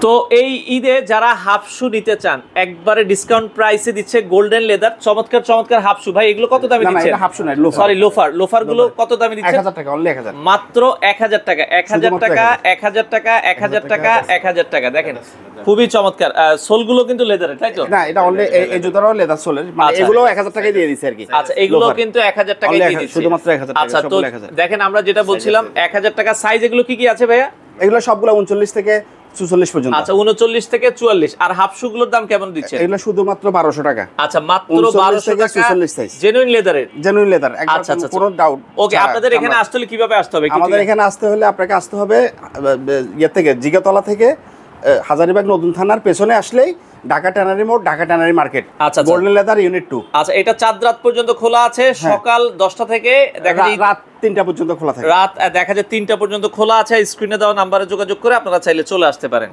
তো এই ঈদে যারা হাফ শু নিতে চান একবারে ডিসকাউন্ট প্রাইসে দিচ্ছে গোল্ডেন লেদার, চমৎকার চমৎকার হাফ শু। ভাই এগুলো কত দামে দিচ্ছেন? এটা হাফ শু না, লোফার। Sorry loafer. লোফার গুলো কত দামে দিচ্ছেন? 1000 টাকা, অনলি 1000, মাত্র 1000 টাকা। 1000 টাকা, 1000 টাকা, 1000 টাকা, 1000 টাকা। দেখেন খুবই চমৎকার। সোল গুলো কিন্তু লেদারের, তাই তো? না, এটা অনলি এই জুতাটাও লেদার সোলের, মানে এগুলো 1000 টাকায় দিয়ে দিয়েছে আর কি। আচ্ছা, এগুলো কিন্তু 1000 টাকায় দিয়ে দিয়েছে, শুধুমাত্র 1000 টাকা। আচ্ছা, তো দেখেন আমরা যেটা বলছিলাম 1000 টাকা। সাইজ এগুলো কি কি আছে ভাইয়া? এগুলো সবগুলো 39 থেকে 44 পর্যন্ত। আচ্ছা, 39 থেকে 44। আর হাফ শু গুলোর দাম কেমন দিচ্ছে? এগুলো শুধুমাত্র 1200 টাকা। আচ্ছা, মাত্র 1200 টাকা, 44 সাইজ, জেনুইন লেদারের। জেনুইন লেদার, আচ্ছা, একদম কোনো ডাউট। ওকে, আপনাদের এখানে আসতে হলে কিভাবে আসতে হবে? আমাদের এখানে আসতে হলে আপনাকে আসতে হবে ইয়ে থেকে, জিগাতলা থেকে হাজারীবাগ নতুন থানার পেছনে আসলেই ঢাকা ট্যানারি মোড়, ঢাকা ট্যানারি মার্কেট, আচ্ছা, গোল্ডেন লেদার ইউনিট 2। আচ্ছা, এটা চাঁদ রাত পর্যন্ত খোলা আছে, সকাল 10টা থেকে দেখা যায় রাত 3টা পর্যন্ত খোলা থাকে। রাত দেখা যায় 3টা পর্যন্ত খোলা আছে। স্ক্রিনে দেওয়া নাম্বারে যোগাযোগ করে আপনারা চাইলে চলে আসতে পারেন।